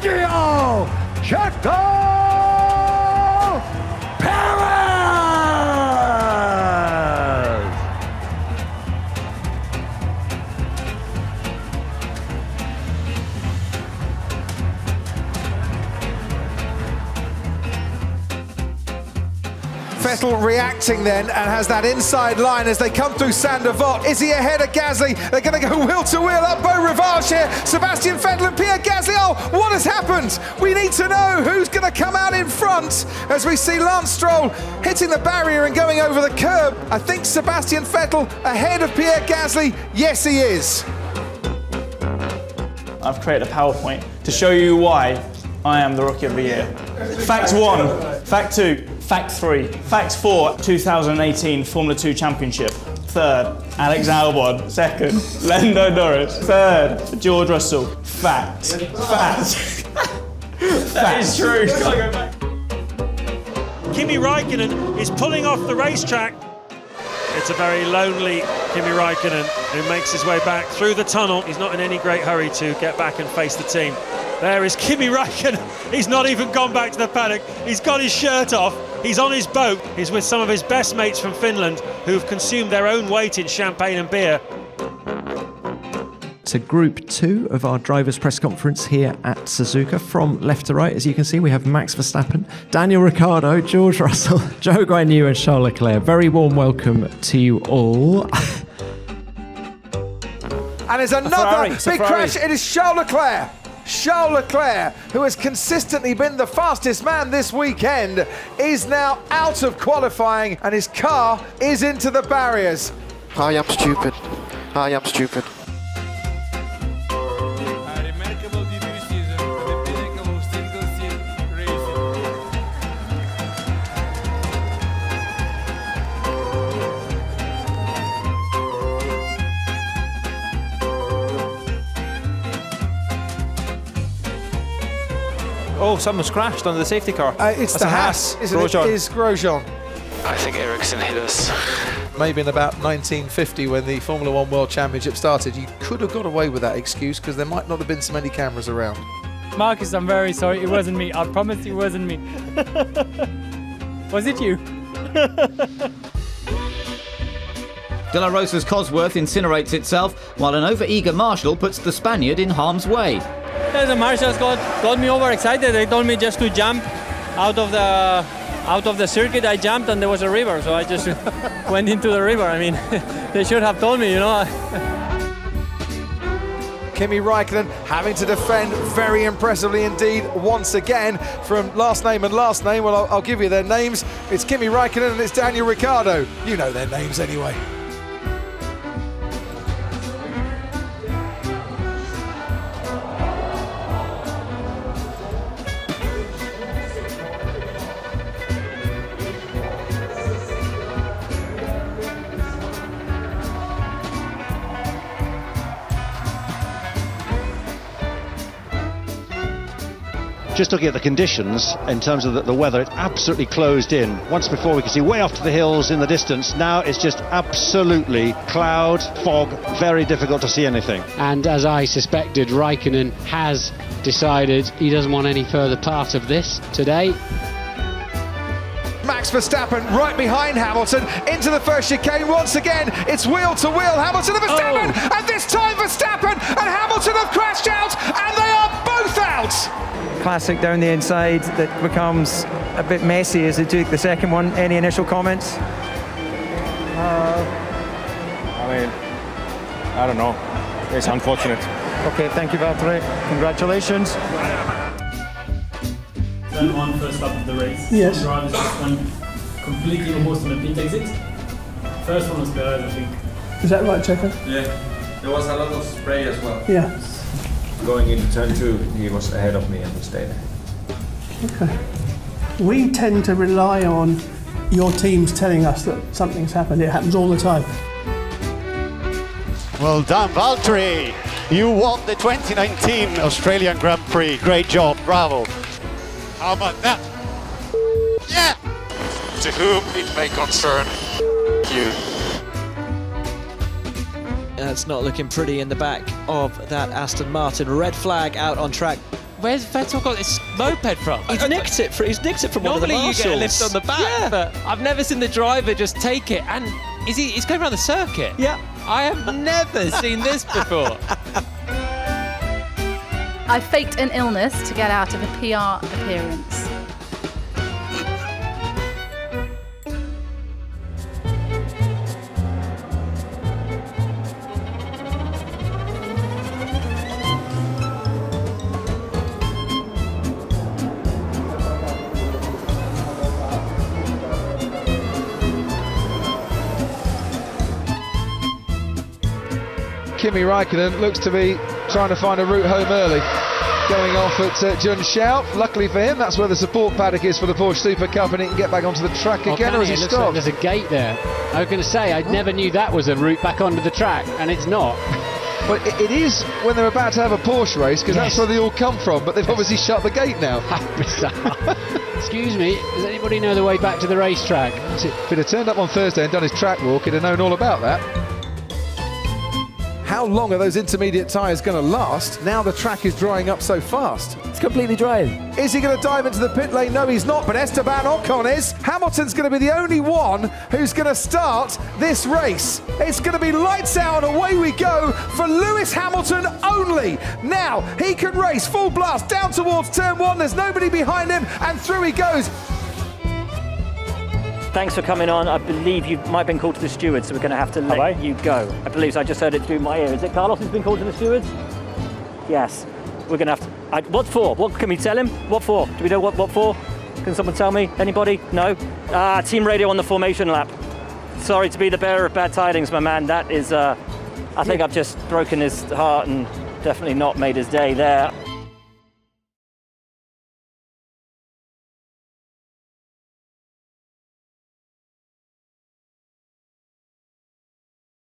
Sergio Checo Perez! Vettel reacting then and has that inside line as they come through Saint-Devote. Is he ahead of Gasly? They're going to go wheel to wheel up Beau Rivage here. Sebastian Vettel and Pierre Gasly. Oh, what has happened? We need to know who's going to come out in front as we see Lance Stroll hitting the barrier and going over the curb. I think Sebastian Vettel ahead of Pierre Gasly. Yes, he is. I've created a PowerPoint to show you why I am the Rookie of the Year. Fact 1, Fact 2, Fact 3, Fact 4, 2018 Formula 2 Championship. 3rd, Alex Albon. 2nd, Lando Norris. 3rd, George Russell. Fact. Fact. That is true. Kimi Raikkonen is pulling off the racetrack. It's a very lonely Kimi Raikkonen who makes his way back through the tunnel. He's not in any great hurry to get back and face the team. There is Kimi Raikkonen. He's not even gone back to the paddock. He's got his shirt off. He's on his boat. He's with some of his best mates from Finland who've consumed their own weight in champagne and beer. To Group 2 of our drivers' press conference here at Suzuka. From left to right, as you can see, we have Max Verstappen, Daniel Ricciardo, George Russell, Zhou Guanyu and Charles Leclerc. Very warm welcome to you all. And there's another big crash. It is Charles Leclerc. Charles Leclerc, who has consistently been the fastest man this weekend, is now out of qualifying and his car is into the barriers. I am stupid. I am stupid. Oh, someone's crashed under the safety car. It's the Haas, isn't it? It is Grosjean. I think Ericsson hit us. Maybe in about 1950, when the Formula 1 World Championship started, you could have got away with that excuse because there might not have been so many cameras around. Marcus, I'm very sorry. It wasn't me. I promise it wasn't me. Was it you? De La Rosa's Cosworth incinerates itself, while an over-eager Marshall puts the Spaniard in harm's way. The marshals got me overexcited. They told me just to jump out of the circuit. I jumped and there was a river, so I just went into the river. I mean, they should have told me, you know. Kimi Raikkonen having to defend very impressively indeed once again from last name and last name. Well, I'll give you their names. It's Kimi Raikkonen and it's Daniel Ricciardo. You know their names anyway. Just looking at the conditions in terms of the weather, it's absolutely closed in. Once before we could see way off to the hills in the distance. Now it's just absolutely cloud, fog, very difficult to see anything. And as I suspected, Raikkonen has decided he doesn't want any further part of this today. Max Verstappen right behind Hamilton into the first chicane. Once again, it's wheel to wheel. Hamilton and Verstappen, and this time Verstappen and Hamilton have crashed out, and they are both out. Classic down the inside that becomes a bit messy as they took the second one. Any initial comments? I mean, I don't know. It's unfortunate. Okay, thank you, Valtteri. Congratulations. Turn 1, first lap of the race. Yes. Some drivers just went completely almost on a pit exit. First one was Perez, I think. Is that right, Checo? Yeah. There was a lot of spray as well. Yeah. Going into turn 2, he was ahead of me and we stayed. Okay. We tend to rely on your teams telling us that something's happened. It happens all the time. Well done, Valtteri. You won the 2019 Australian Grand Prix. Great job, bravo. How about that? Yeah! To whom it may concern you. It's not looking pretty in the back of that Aston Martin. Red flag out on track Where's Vettel got this moped from? He's nicked it from one of the Normally you marshals. get a lift on the back, but I've never seen the driver just take it. And he's going around the circuit? Yeah. I have never seen this before. I faked an illness to get out of a PR appearance. Kimi Raikkonen looks to be trying to find a route home early. Going off at Junshao. Luckily for him, that's where the support paddock is for the Porsche Super Cup, and he can get back onto the track again, or has he looks like stopped? there's a gate there. I was going to say, I never knew that was a route back onto the track, and it's not. Well, it is when they're about to have a Porsche race, because that's where they all come from, but they've obviously shut the gate now. Excuse me, does anybody know the way back to the racetrack? If he'd have turned up on Thursday and done his track walk, he'd have known all about that. How long are those intermediate tyres going to last now the track is drying up so fast? It's completely drying. Is he going to dive into the pit lane? No, he's not, but Esteban Ocon is. Hamilton's going to be the only one who's going to start this race. It's going to be lights out and away we go for Lewis Hamilton only. Now, he can race full blast down towards turn one. There's nobody behind him, and through he goes. Thanks for coming on. I believe you might have been called to the stewards, so we're going to have to let you go. I believe so. I just heard it through my ear. Is it Carlos who's been called to the stewards? Yes. We're going to have to... what for? What can we tell him? What for? Do we know what for? Can someone tell me? Anybody? No? Team radio on the formation lap. Sorry to be the bearer of bad tidings, my man. That is... I think I've just broken his heart and definitely not made his day there.